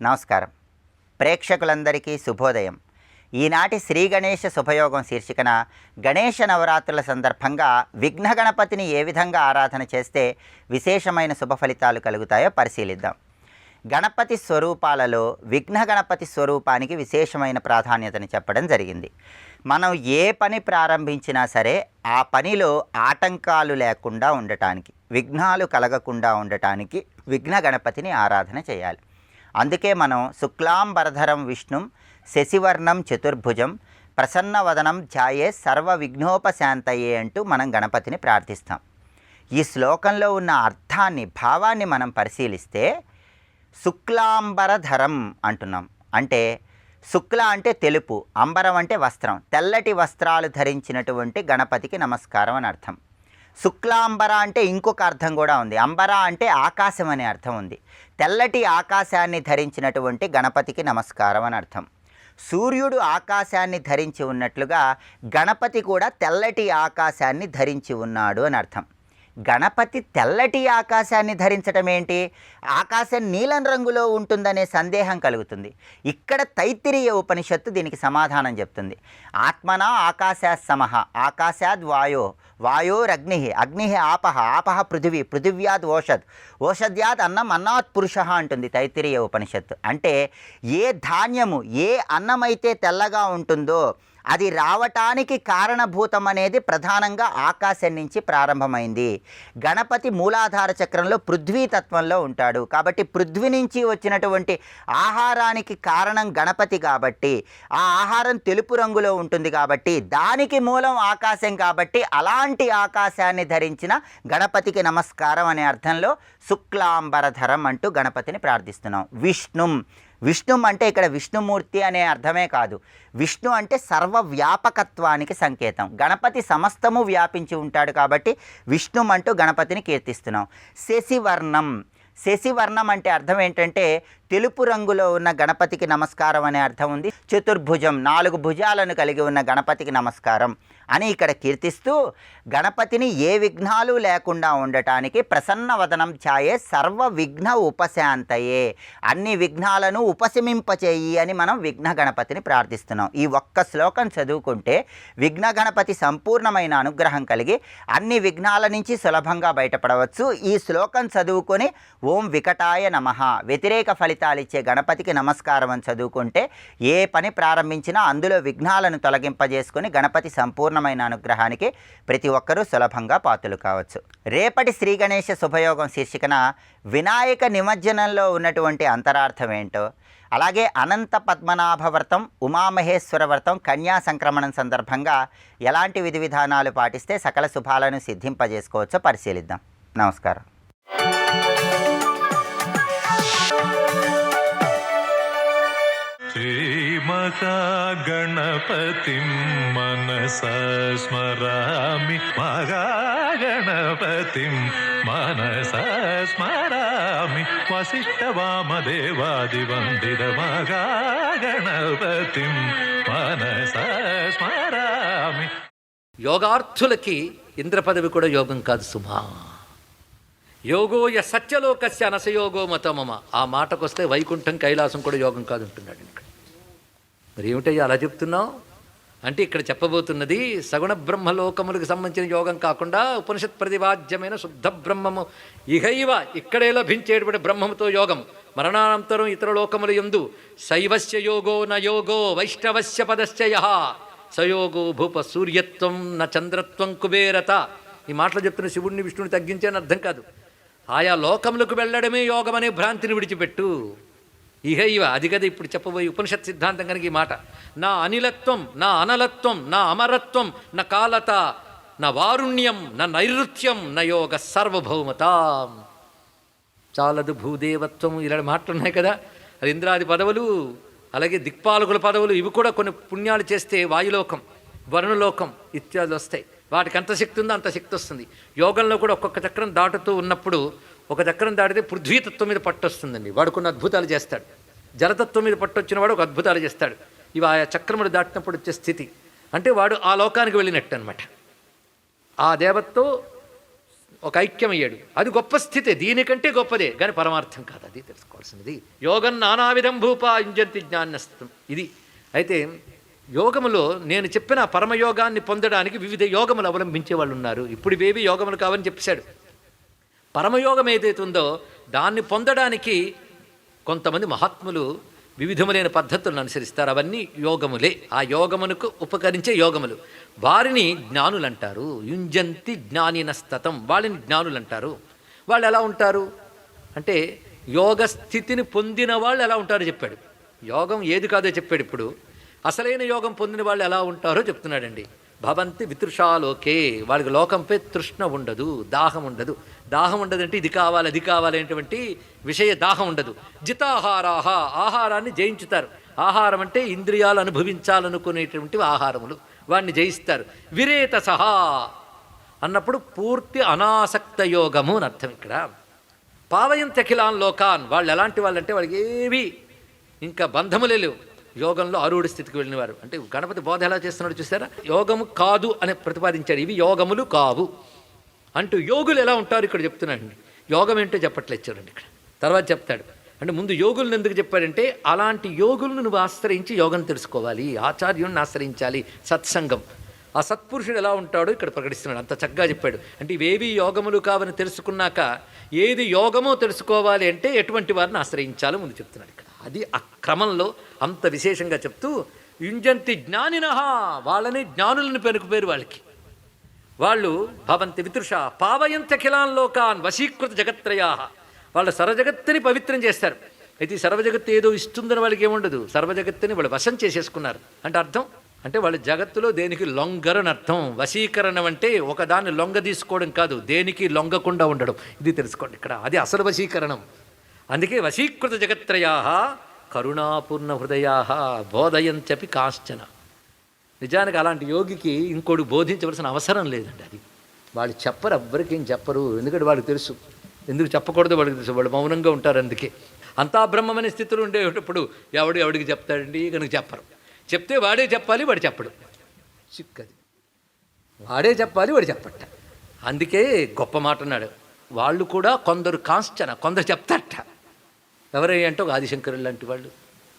నమస్కారం. ప్రేక్షకులందరికీ శుభోదయం. ఈనాటి శ్రీ గణేష శుభయోగం శీర్షికన గణేష నవరాత్రుల సందర్భంగా విఘ్న గణపతిని ఏ విధంగా ఆరాధన చేస్తే విశేషమైన శుభ ఫలితాలు కలుగుతాయో పరిశీలిద్దాం. గణపతి స్వరూపాలలో విఘ్న గణపతి స్వరూపానికి విశేషమైన ప్రాధాన్యతను చెప్పడం జరిగింది. మనం ఏ పని ప్రారంభించినా సరే ఆ పనిలో ఆటంకాలు లేకుండా ఉండటానికి, విఘ్నాలు కలగకుండా ఉండటానికి విఘ్న గణపతిని ఆరాధన చేయాలి. అందుకే మనం శుక్లాంబరధరం విష్ణుం శశివర్ణం చతుర్భుజం ప్రసన్నవదనం ధ్యాయే సర్వ విఘ్నోపశాంతయే అంటూ మనం గణపతిని ప్రార్థిస్తాం. ఈ శ్లోకంలో ఉన్న అర్థాన్ని, భావాన్ని మనం పరిశీలిస్తే శుక్లాంబరధరం అంటున్నాం. అంటే శుక్ల అంటే తెలుపు, అంబరం అంటే వస్త్రం, తెల్లటి వస్త్రాలు ధరించినటువంటి గణపతికి నమస్కారం అని అర్థం. శుక్లాంబర అంటే ఇంకొక అర్థం కూడా ఉంది. అంబర అంటే ఆకాశం అనే అర్థం ఉంది. తెల్లటి ఆకాశాన్ని ధరించినటువంటి గణపతికి నమస్కారం అని అర్థం. సూర్యుడు ఆకాశాన్ని ధరించి ఉన్నట్లుగా గణపతి కూడా తెల్లటి ఆకాశాన్ని ధరించి ఉన్నాడు అని అర్థం. గణపతి తెల్లటి ఆకాశాన్ని ధరించడం ఏంటి? ఆకాశం నీలం రంగులో ఉంటుందనే సందేహం కలుగుతుంది. ఇక్కడ తైత్తిరీయ ఉపనిషత్తు దీనికి సమాధానం చెప్తుంది. ఆత్మన ఆకాశాత్ సమః, ఆకాశాద్ వాయో, వాయోరగ్ని, అగ్ని ఆపహ, ఆపహ పృథివీ, పృథివ్యాద్ ఓషధ్, ఓషధ్యాద్ అన్నం, అన్నాత్ పురుష అంటుంది తైత్తిరీయ ఉపనిషత్తు. అంటే ఏ ధాన్యము, ఏ అన్నమైతే తెల్లగా ఉంటుందో అది రావటానికి కారణభూతం అనేది ప్రధానంగా ఆకాశం నుంచి ప్రారంభమైంది. గణపతి మూలాధార చక్రంలో పృథ్వీతత్వంలో ఉంటాడు. కాబట్టి పృథ్వీ నుంచి వచ్చినటువంటి ఆహారానికి కారణం గణపతి కాబట్టి, ఆ ఆహారం తెలుపు రంగులో ఉంటుంది కాబట్టి, దానికి మూలం ఆకాశం కాబట్టి, అలాంటి ఆకాశాన్ని ధరించిన గణపతికి నమస్కారం అనే అర్థంలో శుక్లాంబరధరం అంటూ గణపతిని ప్రార్థిస్తున్నాం. విష్ణుం అంటే ఇక్కడ విష్ణుమూర్తి అనే అర్థమే కాదు. విష్ణు అంటే సర్వవ్యాపకత్వానికి సంకేతం. గణపతి సమస్తము వ్యాపించి ఉంటాడు కాబట్టి విష్ణుం అంటూ గణపతిని కీర్తిస్తున్నాం. శశివర్ణం అంటే అర్థం ఏంటంటే తెలుపు రంగులో ఉన్న గణపతికి నమస్కారం అనే అర్థం ఉంది. చతుర్భుజం, 4 భుజాలను కలిగి ఉన్న గణపతికి నమస్కారం అని ఇక్కడ కీర్తిస్తూ గణపతిని ఏ విఘ్నాలు లేకుండా ఉండటానికి ప్రసన్నవదనం ఛాయే సర్వ విఘ్న ఉపశాంతయే, అన్ని విఘ్నాలను ఉపశమింపచేయి అని మనం విఘ్న గణపతిని ప్రార్థిస్తున్నాం. ఈ ఒక్క శ్లోకం చదువుకుంటే విఘ్న గణపతి సంపూర్ణమైన అనుగ్రహం కలిగి అన్ని విఘ్నాల నుంచి సులభంగా బయటపడవచ్చు. ఈ శ్లోకం చదువుకొని ఓం వికటాయ నమః, వ్యతిరేక ఫలితాలు ఇచ్చే గణపతికి నమస్కారం అని చదువుకుంటే ఏ పని ప్రారంభించినా అందులో విఘ్నాలను తొలగింపజేసుకొని గణపతి సంపూర్ణమైన అనుగ్రహానికి ప్రతి ఒక్కరూ సులభంగా పాత్రలు కావచ్చు. రేపటి శ్రీ గణేష శుభయోగం శీర్షికన వినాయక నిమజ్జనంలో ఉన్నటువంటి అంతరార్థం ఏంటో, అలాగే అనంత పద్మనాభ వ్రతం, ఉమామహేశ్వర వ్రతం, కన్యా సంక్రమణం సందర్భంగా ఎలాంటి విధి విధానాలు పాటిస్తే సకల శుభాలను సిద్ధింపజేసుకోవచ్చో పరిశీలిద్దాం. నమస్కారం. గణపతిం మనసా స్మరామి, మహాగణపతిం మనసా స్మరామి, వసిష్ఠవామదేవాదివందిత మహాగణపతిం మనసా స్మరామి. యోగార్థులకి ఇంద్ర పదవి కూడా యోగం కాదు సుమా. యోగోయ సత్యలోకస్య అనసయోగో మతమమ. ఆ మాటకొస్తే వైకుంఠం, కైలాసం కూడా యోగం కాదు అంటున్నాడు. ఇక్కడ మరి ఏమిటయ్యా అలా చెప్తున్నావు అంటే ఇక్కడ చెప్పబోతున్నది సగుణ బ్రహ్మలోకములకు సంబంధించిన యోగం కాకుండా ఉపనిషత్ ప్రతిపాద్యమైన శుద్ధ బ్రహ్మము, ఇహైవ ఇక్కడే లభించేటువంటి బ్రహ్మముతో యోగం, మరణానంతరం ఇతర లోకముల యందు శైవస్య యోగో న యోగో వైష్ణవస్య పదస్య యః సయోగో భూప సూర్యత్వం న చంద్రత్వం కుబేరత. ఈ మాటలు చెప్తున్న శివుడిని విష్ణుని తగ్గించే అని అర్థం కాదు. ఆయా లోకములకు వెళ్ళడమే యోగం అనే భ్రాంతిని విడిచిపెట్టు. ఇహైవ అది కదా ఇప్పుడు చెప్పబోయే ఉపనిషత్ సిద్ధాంతం కనుక ఈ మాట. నా అనిలత్వం, నా అనలత్వం, నా అమరత్వం, నా కాలత, నా వారుణ్యం, నా నైరుత్యం, నా యోగ సర్వభౌమత. చాలదు భూదేవత్వం, ఇలాంటి మాటలు ఉన్నాయి కదా. అది ఇంద్రాది పదవులు, అలాగే దిక్పాలకుల పదవులు, ఇవి కూడా కొన్ని పుణ్యాలు చేస్తే వాయులోకం, వరుణలోకం ఇత్యాదులు వస్తాయి. వాటికి అంత శక్తి ఉందో అంత శక్తి వస్తుంది. యోగంలో కూడా ఒక్కొక్క చక్రం దాటుతూ ఉన్నప్పుడు ఒక చక్రం దాటితే పృథ్వీతత్వం మీద పట్టు వస్తుందండి. వాడు కొన్ని అద్భుతాలు చేస్తాడు. జలతత్వం మీద పట్టు వచ్చిన వాడు ఒక అద్భుతాలు చేస్తాడు. ఇవి ఆయా చక్రములు దాటినప్పుడు వచ్చే స్థితి అంటే వాడు ఆ లోకానికి వెళ్ళినట్టు అనమాట. ఆ దేవతతో ఒక ఐక్యమయ్యాడు. అది గొప్ప స్థితే, దీనికంటే గొప్పదే, కానీ పరమార్థం కాదు. అది తెలుసుకోవాల్సినది. యోగం నానావిధం భూపా యుంజంతి జ్ఞానస్తం. ఇది అయితే యోగములో నేను చెప్పిన పరమయోగాన్ని పొందడానికి వివిధ యోగములు అవలంబించే వాళ్ళు ఉన్నారు. ఇప్పుడు ఇవేవి యోగములు కావని చెప్పాడు. పరమయోగం ఏదైతే ఉందో దాన్ని పొందడానికి కొంతమంది మహాత్ములు వివిధములైన పద్ధతులను అనుసరిస్తారు. అవన్నీ యోగములే. ఆ యోగమునకు ఉపకరించే యోగములు. వారిని జ్ఞానులు అంటారు. యుంజంతి జ్ఞానినస్తతం, వాళ్ళని జ్ఞానులు అంటారు. వాళ్ళు ఎలా ఉంటారు అంటే యోగ స్థితిని పొందిన వాళ్ళు ఎలా ఉంటారో చెప్పాడు. యోగం ఏది కాదో చెప్పాడు. ఇప్పుడు అసలైన యోగం పొందిన వాళ్ళు ఎలా ఉంటారో చెప్తున్నాడండి. భవంతి వితృషాలోకే, వాళ్ళకి లోకంపై తృష్ణ ఉండదు, దాహం ఉండదు. దాహం ఉండదంటే ఇది కావాలి అది కావాలనేటువంటి విషయ దాహం ఉండదు. జితాహారాహ, ఆహారాన్ని జయించుతారు. ఆహారం అంటే ఇంద్రియాలు అనుభవించాలనుకునేటువంటి ఆహారములు, వాడిని జయిస్తారు. విరేత సహా అన్నప్పుడు పూర్తి అనాసక్త యోగము అని అర్థం. ఇక్కడ పావయంత్యఖిలాన్ లోకాన్, వాళ్ళు ఎలాంటి వాళ్ళంటే వాళ్ళకి ఏవి ఇంకా బంధములే లేవు. యోగంలో ఆరూఢ స్థితికి వెళ్ళినవారు. అంటే గణపతి బోధ ఎలా చేస్తున్నాడు చూసారా? యోగము కాదు అని ప్రతిపాదించాడు. ఇవి యోగములు కావు అంటూ యోగులు ఎలా ఉంటారు ఇక్కడ చెప్తున్నాడండి. యోగం ఏంటో చెప్పట్లేదు చూడండి ఇక్కడ. తర్వాత చెప్తాడు. అంటే ముందు యోగులను ఎందుకు చెప్పాడంటే అలాంటి యోగులను నువ్వు ఆశ్రయించి యోగం తెలుసుకోవాలి, ఆచార్యుడిని ఆశ్రయించాలి, సత్సంగం. ఆ సత్పురుషుడు ఎలా ఉంటాడో ఇక్కడ ప్రకటిస్తున్నాడు. అంత చక్కగా చెప్పాడు. అంటే ఇవేవి యోగములు కావని తెలుసుకున్నాక ఏది యోగమో తెలుసుకోవాలి అంటే ఎటువంటి వారిని ఆశ్రయించాలో ముందు చెప్తున్నాడు ఇక్కడ. అది ఆ క్రమంలో అంత విశేషంగా చెప్తూ యుంజంతి జ్ఞానినహ, వాళ్ళని జ్ఞానులను పేరు వాళ్ళకి. వాళ్ళు భవంతి వితృష పావయంత్యఖిలాన్ లోకాన్ వశీకృత జగత్రయా, వాళ్ళ సర్వజగత్తుని పవిత్రం చేస్తారు. అయితే ఈ సర్వజగత్తు ఏదో ఇస్తుందని వాళ్ళకి ఏముండదు. సర్వజగత్తుని వాళ్ళు వశం చేసేసుకున్నారు. అంటే అర్థం అంటే వాళ్ళు జగత్తులో దేనికి లొంగరని అర్థం. వశీకరణం అంటే ఒకదాన్ని లొంగ తీసుకోవడం కాదు, దేనికి లొంగకుండా ఉండడం. ఇది తెలుసుకోండి ఇక్కడ. అది అసలు వశీకరణం. అందుకే వశీకృత జగత్రయా కరుణాపూర్ణ హృదయా బోధయంత్యపి కాశ్చన. నిజానికి అలాంటి యోగికి ఇంకోటి బోధించవలసిన అవసరం లేదండి. అది వాళ్ళు చెప్పరు, ఎవ్వరికి ఏం చెప్పరు. ఎందుకంటే వాళ్ళకి తెలుసు. ఎందుకు చెప్పకూడదు వాళ్ళకి తెలుసు. వాళ్ళు మౌనంగా ఉంటారు. అందుకే అంతా బ్రహ్మమనే స్థితిలో ఉండేటప్పుడు ఎవడికి చెప్తాడండి? కనుక చెప్పరు. చెప్తే వాడే చెప్పాలి, వాడు చెప్పడు. చిక్కది వాడే చెప్పాలి, వాడు చెప్పట. అందుకే గొప్ప మాట అన్నాడు. వాళ్ళు కూడా కొందరు కాంశ్చన, కొందరు చెప్తారట. ఎవరయ్యంటే ఒక ఆదిశంకరులు లాంటి వాళ్ళు,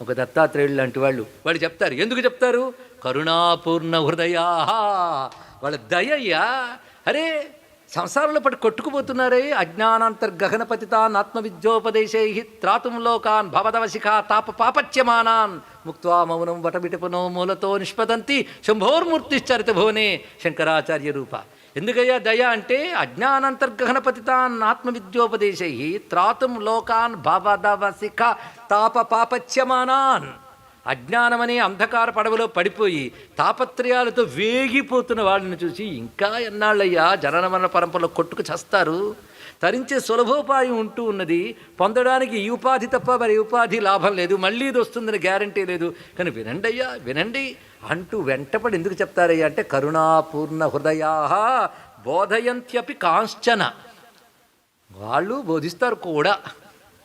ఒక దత్తాత్రేయులు లాంటి వాళ్ళు చెప్తారు. ఎందుకు చెప్తారు? కరుణాపూర్ణ హృదయా, వాళ్ళ దయయ్యా. అరే సంసారంలో పడి కొట్టుకుపోతున్నారే, అజ్ఞానాంతర్గహన పతితాన్ ఆత్మవిద్యోపదేశై త్రాతుం లోకాన్ భవదవశిఖా తాప పాపచ్యమానాన్ ముక్త్వా మౌనం వటబిటపునో మూలతో నిష్పదంతి శంభోర్మూర్తిశ్చరిత భువనే శంకరాచార్య రూప. ఎందుకయ్యా దయ అంటే అజ్ఞానాంతర్గహన పతితాన్ ఆత్మవిద్యోపదేశై త్రాతుం లోకాన్ భవదవశిఖ తాప పాపచ్యమానాన్. అజ్ఞానమనే అంధకార పడవలో పడిపోయి తాపత్రయాలతో వేగిపోతున్న వాళ్ళని చూసి ఇంకా ఎన్నాళ్ళయ్యా జనన మరణ పరంపరలో కొట్టుకు చస్తారు. తరించే సులభోపాయం ఉంటూ ఉన్నది. పొందడానికి ఈ ఉపాధి తప్ప మరి ఉపాధి లాభం లేదు, మళ్ళీ ఇది వస్తుందని గ్యారంటీ లేదు. కానీ వినండి అయ్యా వినండి అంటూ వెంటపడి ఎందుకు చెప్తారయ్యా అంటే కరుణాపూర్ణ హృదయా బోధయంత్యపి కాంశ్చన. వాళ్ళు బోధిస్తారు కూడా.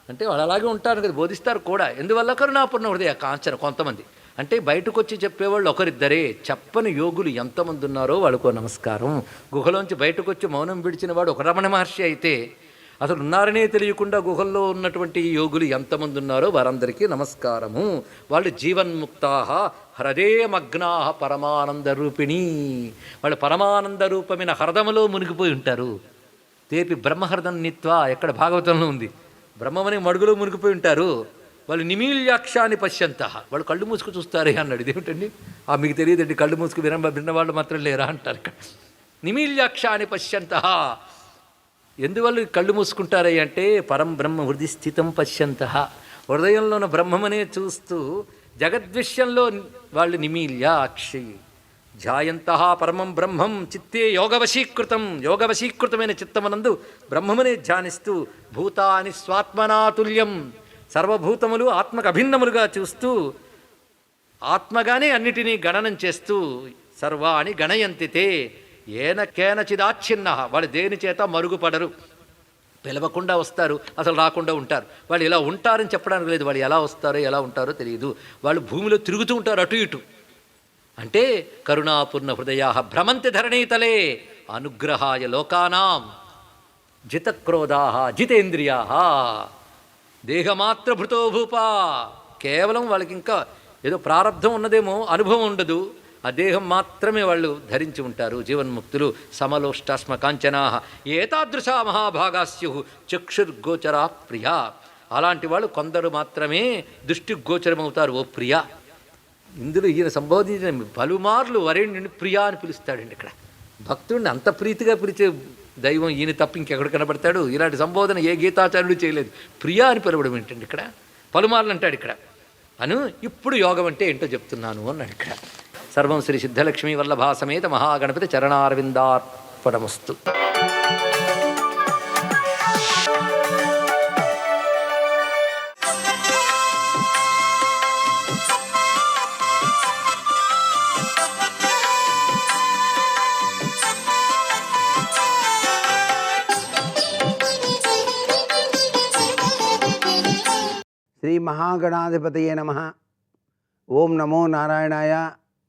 అంటే వాళ్ళు అలాగే ఉంటారు కదా, బోధిస్తారు కూడా. ఎందువల్ల? కరుణాపూర్ణ హృదయ కాంచన. కొంతమంది అంటే బయటకు వచ్చి చెప్పేవాళ్ళు ఒకరిద్దరే, చెప్పని యోగులు ఎంతమంది ఉన్నారో వాళ్ళకో నమస్కారం. గుహలోంచి బయటకు వచ్చి మౌనం విడిచిన వాడు ఒక రమణ మహర్షి అయితే అసలు ఉన్నారనే తెలియకుండా గుహల్లో ఉన్నటువంటి యోగులు ఎంతమంది ఉన్నారో వారందరికీ నమస్కారము. వాళ్ళు జీవన్ముక్తా హృదయమగ్నా పరమానంద రూపిణి. వాళ్ళు పరమానంద రూపమైన హృదములో మునిగిపోయి ఉంటారు. తేపి బ్రహ్మహృదం నిత్వా, ఎక్కడ భాగవతంలో ఉంది. బ్రహ్మమనే మడుగులో మునిగిపోయి ఉంటారు. వాళ్ళు నిమీల్యాక్షాన్ని పశ్యంత, వాళ్ళు కళ్ళు మూసుకు చూస్తారే అన్నాడు. ఇదేమిటండి? మీకు తెలియదండి, కళ్ళు మూసుకు విన్నవాళ్ళు మాత్రం లేరా అంటారు ఇక్కడ. నిమీల్యాక్షాన్ని పశ్యంత. ఎందువల్ల కళ్ళు మూసుకుంటారే అంటే పరం బ్రహ్మ హృది స్థితం పశ్యంత, హృదయంలో ఉన్న బ్రహ్మమనే చూస్తూ జగద్విషయంలో వాళ్ళు నిమీల్యాక్షి. ధ్యాయంతః పరమం బ్రహ్మం చిత్తే యోగవశీకృతం, యోగవశీకృతమైన చిత్తమనందు బ్రహ్మమునే ధ్యానిస్తూ భూతాని స్వాత్మనాతుల్యం, సర్వభూతములు ఆత్మకు అభిన్నములుగా చూస్తూ ఆత్మగానే అన్నిటినీ గణనం చేస్తూ సర్వాణి గణయంతితే ఏన కేనచిదాచ్ఛిన్న. వాళ్ళు దేని చేత మరుగుపడరు. పిలవకుండా వస్తారు, అసలు రాకుండా ఉంటారు. వాళ్ళు ఇలా ఉంటారని చెప్పడానికి లేదు. వాళ్ళు ఎలా వస్తారో ఎలా ఉంటారో తెలియదు. వాళ్ళు భూమిలో తిరుగుతూ ఉంటారు అటు ఇటు. అంటే కరుణాపూర్ణ హృదయా భ్రమంతి ధరణీతలే అనుగ్రహాయ లోకానాం. జితక్రోధా జితేంద్రియా దేహమాత్రభృతో భూపా. కేవలం వాళ్ళకి ఇంకా ఏదో ప్రారంధం ఉన్నదేమో, అనుభవం ఉండదు. ఆ దేహం మాత్రమే వాళ్ళు ధరించి ఉంటారు. జీవన్ముక్తులు సమలోష్టాస్మ కాంచనా ఏతాదృశా మహాభాగాస్యు చక్షుర్గోచరా ప్రియా. అలాంటి వాళ్ళు కొందరు మాత్రమే దృష్టికి గోచరమవుతారు. ఓ ప్రియా. ఇందులో ఈయన సంబోధించిన పలుమార్లు వరేణ్యుని ప్రియా అని పిలుస్తాడండి. ఇక్కడ భక్తుడిని అంత ప్రీతిగా పిలిచే దైవం ఈయన తప్ప ఇంకెక్కడ కనబడతాడు? ఇలాంటి సంబోధన ఏ గీతాచార్యుడు చేయలేదు. ప్రియా అని పిలవడం ఏంటండి? ఇక్కడ పలుమార్లు అంటాడు. ఇక్కడ అను ఇప్పుడు యోగం అంటే ఏంటో చెప్తున్నాను అన్నాడు. ఇక్కడ సర్వం శ్రీ సిద్ధలక్ష్మీ వల్లభా సమేత మహాగణపతి చరణారవిందార్పణమస్తు. శ్రీ మహాగణాధిపతయే నమః. ఓం నమో నారాయణాయ.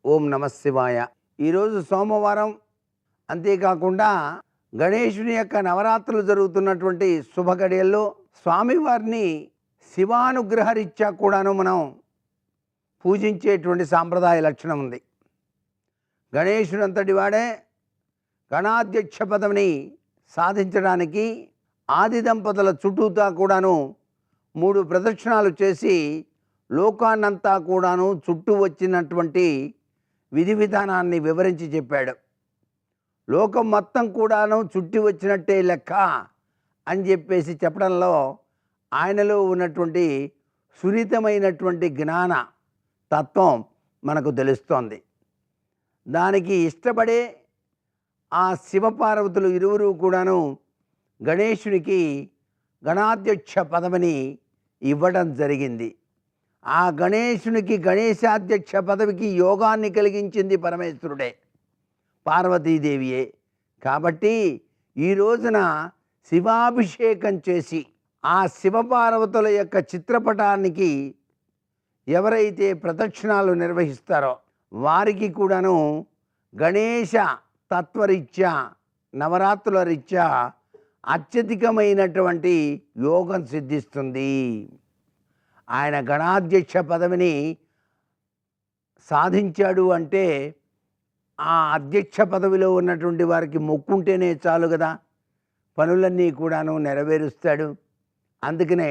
ఓం నమః శివాయ. ఈరోజు సోమవారం. అంతేకాకుండా గణేశుని యొక్క నవరాత్రులు జరుగుతున్నటువంటి శుభ గడియల్లో స్వామివారిని శివానుగ్రహరీత్యా కూడాను మనం పూజించేటువంటి సాంప్రదాయ లక్షణం ఉంది. గణేశుడంతటి వాడే గణాధ్యక్ష పదవిని సాధించడానికి ఆది దంపతుల చుట్టూతా కూడాను 3 ప్రదక్షిణాలు చేసి లోకాన్నంతా కూడాను చుట్టూ వచ్చినటువంటి విధి విధానాన్ని వివరించి చెప్పాడు. లోకం మొత్తం కూడాను చుట్టి వచ్చినట్టే లెక్క అని చెప్పేసి చెప్పడంలో ఆయనలో ఉన్నటువంటి సున్నితమైనటువంటి జ్ఞాన తత్వం మనకు తెలుస్తోంది. దానికి ఇష్టపడే ఆ శివపార్వతులు ఇరువురు కూడాను గణేశునికి గణాధ్యక్ష పదవిని ఇవ్వడం జరిగింది. ఆ గణేశునికి గణేశాధ్యక్ష పదవికి యోగాన్ని కలిగించింది పరమేశ్వరుడే, పార్వతీదేవియే. కాబట్టి ఈ రోజున శివాభిషేకం చేసి ఆ శివపార్వతుల యొక్క చిత్రపటానికి ఎవరైతే ప్రదక్షిణాలు నిర్వహిస్తారో వారికి కూడాను గణేశ తత్వరీత్యా నవరాత్రుల రీత్యా అత్యధికమైనటువంటి యోగం సిద్ధిస్తుంది. ఆయన గణాధ్యక్ష పదవిని సాధించాడు అంటే ఆ అధ్యక్ష పదవిలో ఉన్నటువంటి వారికి మొక్కుంటేనే చాలు కదా, పనులన్నీ కూడాను నెరవేరుస్తాడు. అందుకనే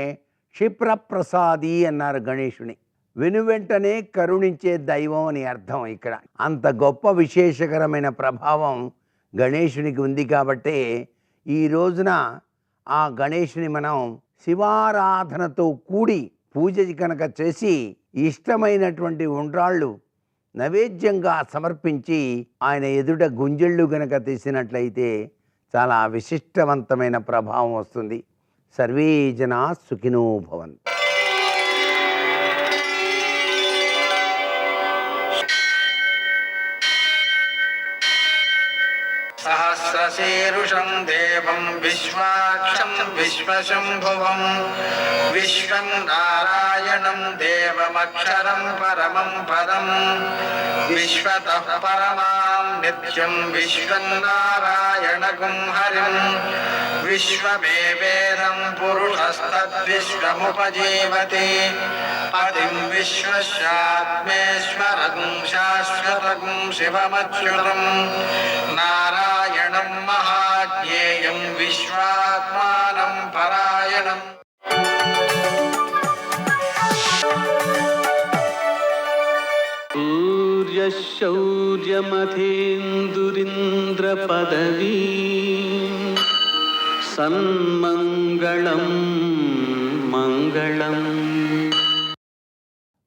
క్షిప్రప్రసాది అన్నారు గణేశుని. వెనువెంటనే కరుణించే దైవం అని అర్థం. ఇక్కడ అంత గొప్ప విశేషకరమైన ప్రభావం గణేశునికి ఉంది. కాబట్టి ఈ రోజున ఆ గణేశుని మనం శివారాధనతో కూడి పూజ కనుక చేసి ఇష్టమైనటువంటి ఉండ్రాళ్ళు నైవేద్యంగా సమర్పించి ఆయన ఎదుట గుంజళ్ళు గనక తీసినట్లయితే చాలా విశిష్టవంతమైన ప్రభావం వస్తుంది. సర్వే జనా సుఖినో భవంతు. సహస్రశీరుషం దేవం విశ్వాక్షం విశ్వశంభువం విశ్వం నారాయణం దేవమక్షరం పరమం పదం విశ్వతః పరమాం నిత్యం విశ్వం నారాయణగుం హరిం విశ్వమేవేదం పురుషస్తద్విశ్వముపజీవతి పతిం విశ్వస్యాత్మేశ్వరగుం శాశ్వతగుం శివమచ్యుతం నారాయణం మహాజ్ఞేయం విశ్వాత్మానం పరాయణం. సూర్యశౌర్యమథేందురింద్రపదవీ సన్మంగళం మంగళం.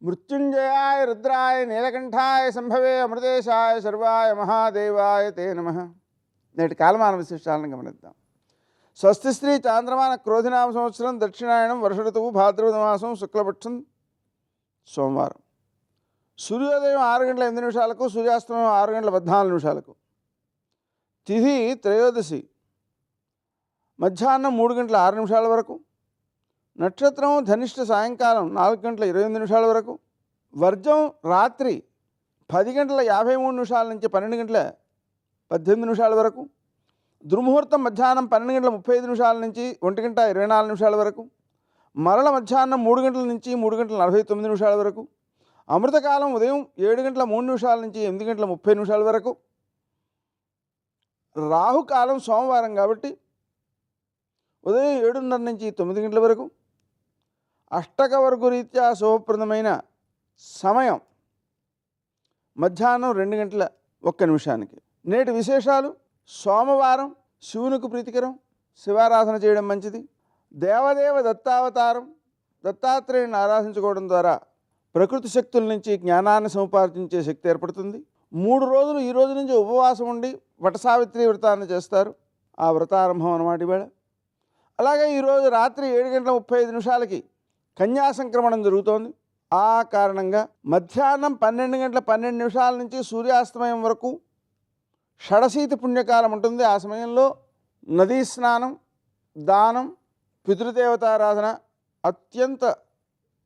మృత్యుంజయాయ రుద్రాయ నీలకంఠాయ సంభవే అమృతేశాయ శర్వాయ మహాదేవాయ తే నమః. నేటి కాలమాన విశిష్టాలను గమనిద్దాం. స్వస్తి శ్రీ చాంద్రమాన క్రోధినామ సంవత్సరం దక్షిణాయనం వర్ష ఋతువు భాద్రపద మాసం శుక్లపక్షం సోమవారం. సూర్యోదయం 6:08 సూర్యాస్తమయం 6:14. తిథి త్రయోదశి మధ్యాహ్నం 3:06 వరకు. నక్షత్రం ధనిష్ట సాయంకాలం 4:28 వరకు. వర్జం రాత్రి 10:53 నుంచి 12:18 వరకు. దుర్ముహూర్తం మధ్యాహ్నం 12:35 నుంచి 1:24 వరకు, మరల మధ్యాహ్నం 3 నుంచి 3:49 వరకు, అమృతకాలం ఉదయం 7:03 నుంచి 8:30 వరకు, రాహుకాలం సోమవారం కాబట్టి ఉదయం 7:30 నుంచి 9 గంటల వరకు, అష్టకవర్గు రీత్యా శుభప్రదమైన సమయం మధ్యాహ్నం 2:01. నేటి విశేషాలు: సోమవారం శివునికి ప్రీతికరం, శివారాధన చేయడం మంచిది. దేవదేవ దత్తావతారం దత్తాత్రేయుని ఆరాధించుకోవడం ద్వారా ప్రకృతి శక్తుల నుంచి జ్ఞానాన్ని సముపార్జించే శక్తి ఏర్పడుతుంది. 3 రోజులు ఈ రోజు నుంచి ఉపవాసం ఉండి వటసావిత్రి వ్రతాన్ని చేస్తారు. ఆ వ్రతారంభం అన్నమాట ఇవాళ. అలాగే ఈరోజు రాత్రి 7:35 కన్యా సంక్రమణం జరుగుతోంది. ఆ కారణంగా మధ్యాహ్నం 12:12 నుంచి సూర్యాస్తమయం వరకు షడశీతి పుణ్యకాలం ఉంటుంది. ఆ సమయంలో నదీ స్నానం, దానం, పితృదేవతారాధన అత్యంత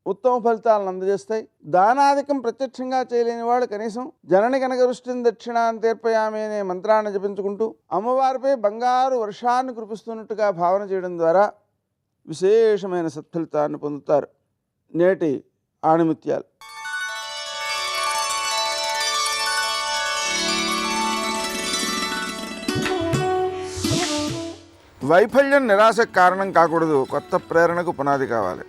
ఉత్తమ ఫలితాలను అందజేస్తాయి. దానాధికం ప్రత్యక్షంగా చేయలేని వాడు కనీసం జనని కనకవృష్టిని దక్షిణాన్ని తీర్పయామి అనే మంత్రాన్ని జపించుకుంటూ అమ్మవారిపై బంగారు వర్షాన్ని కురిపిస్తున్నట్టుగా భావన చేయడం ద్వారా విశేషమైన సత్ఫలితాన్ని పొందుతారు. నేటి ఆణిముత్యాలు: వైఫల్యం నిరాశకు కారణం కాకూడదు, కొత్త ప్రేరణకు పునాది కావాలి.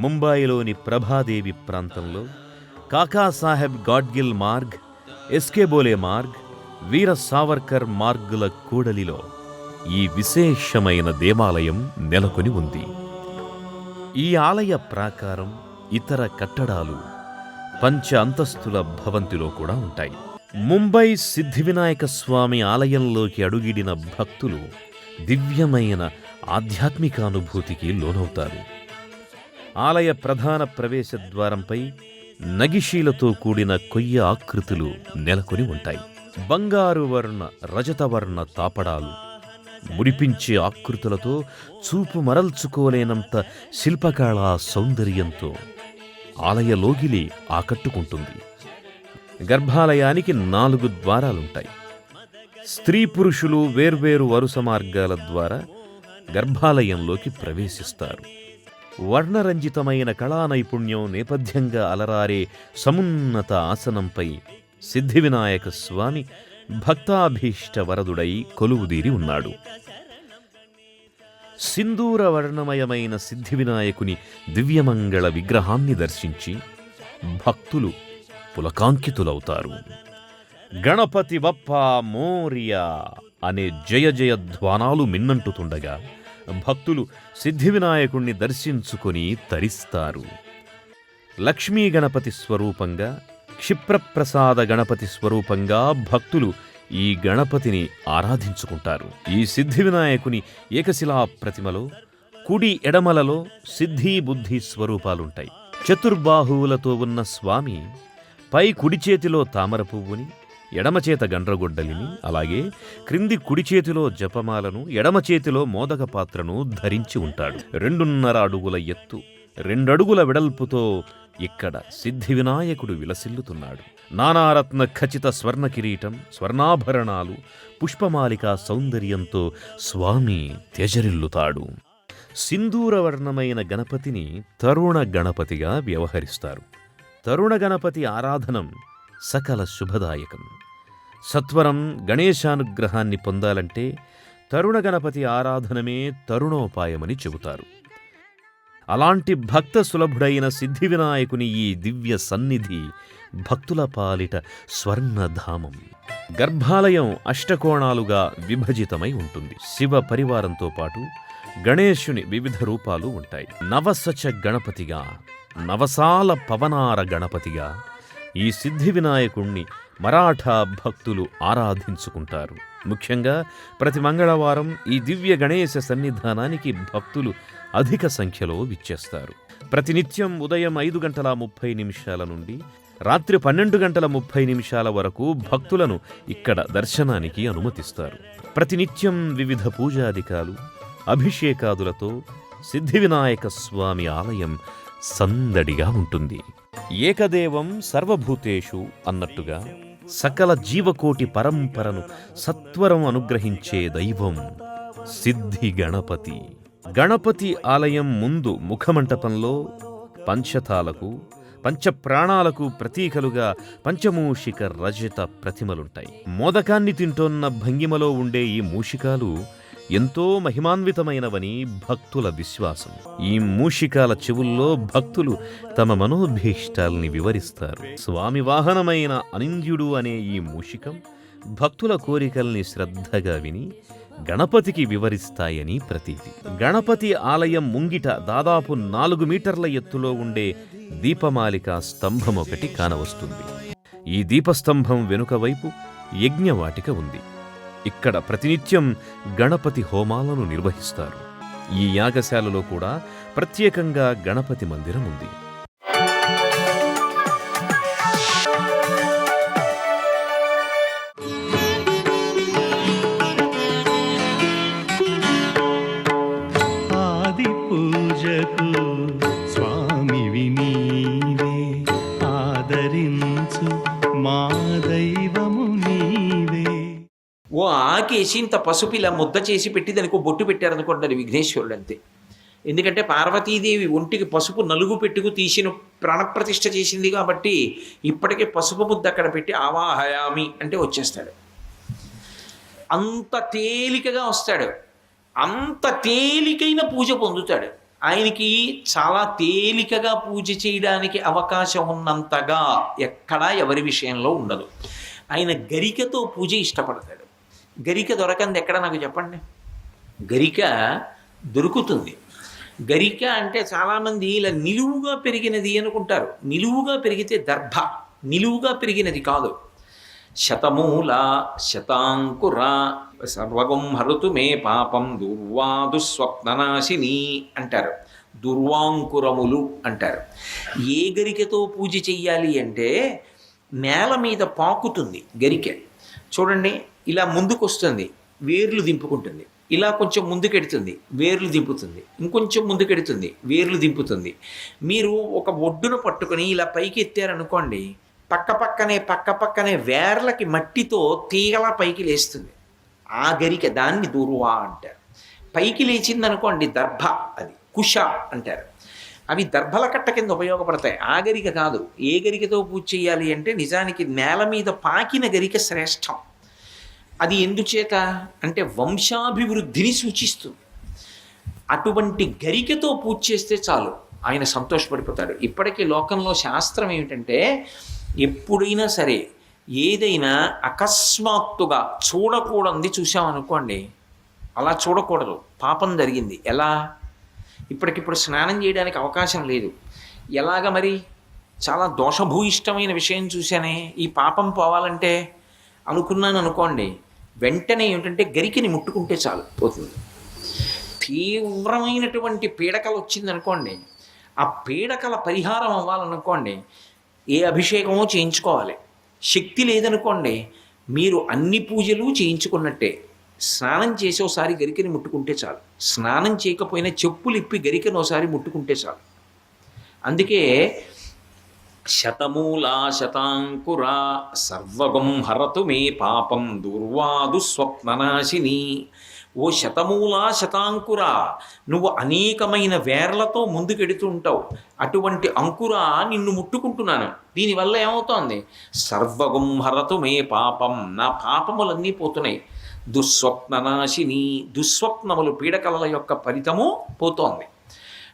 ముంబాయిలోని ప్రభాదేవి ప్రాంతంలో కాకాసాహెబ్ గాడ్గిల్ మార్గ్, ఎస్కేబోలే మార్గ్, వీర సావర్కర్ మార్గుల కూడలిలో ఈ విశేషమైన దేవాలయం నెలకొని ఉంది. ఈ ఆలయ ప్రాకారం, ఇతర కట్టడాలు పంచ అంతస్తుల భవంతిలో కూడా ఉంటాయి. ముంబై సిద్ధివినాయక స్వామి ఆలయంలోకి అడుగిడిన భక్తులు దివ్యమైన ఆధ్యాత్మిక అనుభూతికి లోనవుతారు. ఆలయ ప్రధాన ప్రవేశ ద్వారంపై నగిషీలతో కూడిన కొయ్య ఆకృతులు నెలకొని ఉంటాయి. బంగారు వర్ణ, రజతవర్ణ తాపడాలు, ముడిపించే ఆకృతులతో చూపు మరల్చుకోలేనంత శిల్పకళా సౌందర్యంతో ఆలయ లోగిలి ఆకట్టుకుంటుంది. గర్భాలయానికి 4 ద్వారాలుంటాయి. స్త్రీ పురుషులు వేర్వేరు వరుస మార్గాల ద్వారా గర్భాలయంలోకి ప్రవేశిస్తారు. వర్ణరంజితమైన కళా నైపుణ్యం నేపథ్యంగా అలరారే సమున్నత ఆసనంపై సిద్ధివినాయక స్వామి భక్తాభీష్ట వరదుడై కొలువుదీరి ఉన్నాడు. సింధూర వర్ణమయమైన సిద్ధివినాయకుని దివ్యమంగళ విగ్రహాన్ని దర్శించి భక్తులు పులకాంకితులవుతారు. గణపతి బప్పా మోరియా అనే జయ జయధ్వానాలు మిన్నంటుతుండగా భక్తులు సిద్ధివినాయకుణ్ణి దర్శించుకొని తరిస్తారు. లక్ష్మీ గణపతి స్వరూపంగా, క్షిప్రప్రసాద గణపతి స్వరూపంగా భక్తులు ఈ గణపతిని ఆరాధించుకుంటారు. ఈ సిద్ధివినాయకుని ఏకశిలా ప్రతిమలో కుడి ఎడమలలో సిద్ధి బుద్ధి స్వరూపాలుంటాయి. చతుర్బాహువులతో ఉన్న స్వామి పై కుడి చేతిలో తామర పువ్వుని, ఎడమచేత గండ్రగొడ్డలిని, అలాగే క్రింది కుడి చేతిలో జపమాలను, ఎడమ చేతిలో మోదక పాత్రను ధరించి ఉంటాడు. 2.5 అడుగుల ఎత్తు, 2 అడుగుల వెడల్పుతో ఇక్కడ సిద్ధివినాయకుడు విలసిల్లుతున్నాడు. నానారత్న ఖచిత స్వర్ణ కిరీటం, స్వర్ణాభరణాలు, పుష్పమాలికా సౌందర్యంతో స్వామి తెజరిల్లుతాడు. సింధూరవర్ణమైన గణపతిని తరుణ గణపతిగా వ్యవహరిస్తారు. తరుణ గణపతి ఆరాధనం సకల శుభదాయకం. సత్వరం గణేశానుగ్రహాన్ని పొందాలంటే తరుణ గణపతి ఆరాధనమే తరుణోపాయమని చెబుతారు. అలాంటి భక్త సులభుడైన సిద్ధివినాయకుని ఈ దివ్య సన్నిధి భక్తుల పాలిట స్వర్ణధామం. గర్భాలయం అష్టకోణాలుగా విభజితమై ఉంటుంది. శివ పరివారంతో పాటు గణేశుని వివిధ రూపాలు ఉంటాయి. నవసచ గణపతిగా, నవసాల పవనార గణపతిగా ఈ సిద్ధివినాయకుణ్ణి మరాఠా భక్తులు ఆరాధించుకుంటారు. ముఖ్యంగా ప్రతి మంగళవారం ఈ దివ్య గణేశ సన్నిధానానికి భక్తులు అధిక సంఖ్యలో విచ్చేస్తారు. ప్రతినిత్యం ఉదయం 5:30 నుండి రాత్రి 12:30 వరకు భక్తులను ఇక్కడ దర్శనానికి అనుమతిస్తారు. ప్రతినిత్యం వివిధ పూజాధికాలు, అభిషేకాదులతో సిద్ధివినాయక స్వామి ఆలయం సందడిగా ఉంటుంది. ఏకదేవం సర్వభూతేషు అన్నట్టుగా సకల జీవకోటి పరంపరను సత్వరం అనుగ్రహించే దైవం సిద్ధి గణపతి. గణపతి ఆలయం ముందు ముఖమంటపంలో పంచతాలకు, పంచప్రాణాలకు ప్రతీకలుగా పంచమూషిక రజత ప్రతిమలుంటాయి. మోదకాన్ని తింటోన్న భంగిమలో ఉండే ఈ మూషికాలు ఎంతో మహిమాన్వితమైనవని భక్తుల విశ్వాసం. ఈ మూషికాల చెవుల్లో భక్తులు తమ మనోభీష్టాల్ని వివరిస్తారు. స్వామి వాహనమైన అనింద్యుడు అనే ఈ మూషికం భక్తుల కోరికల్ని శ్రద్ధగా విని గణపతికి వివరిస్తాయని ప్రతీతి. గణపతి ఆలయం ముంగిట దాదాపు 4 మీటర్ల ఎత్తులో ఉండే దీపమాలిక స్తంభం ఒకటి కానవస్తుంది. ఈ దీపస్తంభం వెనుక వైపు యజ్ఞవాటిక ఉంది. ఇక్కడ ప్రతినిత్యం గణపతి హోమాలను నిర్వహిస్తారు. ఈ యాగశాలలో కూడా ప్రత్యేకంగా గణపతి మందిరం ఉంది. ఆది పూజకు స్వామివి నీవే, ఆదరించు మా దైవము నీవే. ఓ ఆకేసి ఇంత పసుపు ఇలా ముద్ద చేసి పెట్టి దానికి బొట్టు పెట్టారనుకోండి, అది విఘ్నేశ్వరుడు అంతే. ఎందుకంటే పార్వతీదేవి ఒంటికి పసుపు నలుగు పెట్టుకు తీసిన ప్రాణప్రతిష్ఠ చేసింది కాబట్టి ఇప్పటికే పసుపు ముద్ద అక్కడ పెట్టి ఆవాహయామి అంటే వచ్చేస్తాడు. అంత తేలికగా వస్తాడు, అంత తేలికైన పూజ పొందుతాడు. ఆయనకి చాలా తేలికగా పూజ చేయడానికి అవకాశం ఉన్నంతగా ఎక్కడా ఎవరి విషయంలో ఉండదు. ఆయన గరికతో పూజ ఇష్టపడతాడు. గరిక దొరకంది ఎక్కడ నాకు చెప్పండి? గరిక దొరుకుతుంది. గరిక అంటే చాలామంది ఇలా నిలువుగా పెరిగినది అనుకుంటారు. నిలువుగా పెరిగితే దర్భ, నిలువుగా పెరిగినది కాదు. శతమూల శతాంకుర సర్వగం హరుతు మే పాపం దుర్వాదుస్వప్ననాశిని అంటారు. దుర్వాంకురములు అంటారు. ఏ గరికతో పూజ చెయ్యాలి అంటే నేల మీద పాకుతుంది గరిక. చూడండి, ఇలా ముందుకు వస్తుంది, వేర్లు దింపుకుంటుంది. ఇలా కొంచెం ముందుకెడుతుంది, వేర్లు దింపుతుంది. ఇంకొంచెం ముందుకెడుతుంది, వేర్లు దింపుతుంది. మీరు ఒక ఒడ్డున పట్టుకొని ఇలా పైకి ఎత్తారనుకోండి, పక్కపక్కనే వేర్లకి మట్టితో తీగల పైకి లేస్తుంది. ఆ గరిక, దాన్ని దుర్వా అంటారు. పైకి లేచిందనుకోండి దర్భ, అది కుష అంటారు. అవి దర్భల కట్ట కింద ఉపయోగపడతాయి. ఆ గరిక కాదు. ఏ గరికతో పూజ చేయాలి అంటే నిజానికి నేల మీద పాకిన గరిక శ్రేష్టం. అది ఎందుచేత అంటే వంశాభివృద్ధిని సూచిస్తుంది. అటువంటి గరికతో పూజ చేస్తే చాలు, ఆయన సంతోషపడిపోతాడు. ఇప్పటికీ లోకంలో శాస్త్రం ఏమిటంటే ఎప్పుడైనా సరే ఏదైనా అకస్మాత్తుగా చూడకూడనిది చూసామనుకోండి, అలా చూడకూడదు, పాపం జరిగింది. ఎలా? ఇప్పటికిప్పుడు స్నానం చేయడానికి అవకాశం లేదు. ఎలాగ మరి? చాలా దోషభూయిష్టమైన విషయం చూశానే, ఈ పాపం పోవాలంటే అనుకున్నాను అనుకోండి, వెంటనే ఏమిటంటే గరికని ముట్టుకుంటే చాలు, పోతుంది. తీవ్రమైనటువంటి పీడకలు వచ్చిందనుకోండి, ఆ పీడకల పరిహారం అవ్వాలనుకోండి, ఏ అభిషేకమో చేయించుకోవాలి. శక్తి లేదనుకోండి, మీరు అన్ని పూజలు చేయించుకున్నట్టే. స్నానం చేసి ఒకసారి గరికని ముట్టుకుంటే చాలు. స్నానం చేయకపోయినా చెప్పులు ఇప్పి గరికను ఒకసారి ముట్టుకుంటే చాలు. అందుకే శతమూలా శతాంకురా సర్వగం హరతు మే పాపం దుర్వాదు స్వప్ననాశిని. ఓ శతమూలా శతాంకురా, నువ్వు అనేకమైన వేర్లతో ముందుకెడుతూ ఉంటావు. అటువంటి అంకురా నిన్ను ముట్టుకుంటున్నాను. దీనివల్ల ఏమవుతోంది? సర్వగం హరతు మే పాపం, నా పాపములన్నీ పోతున్నాయి. దుస్వప్ననాశిని, దుస్వప్నములు పీడకలల యొక్క ఫలితము పోతోంది.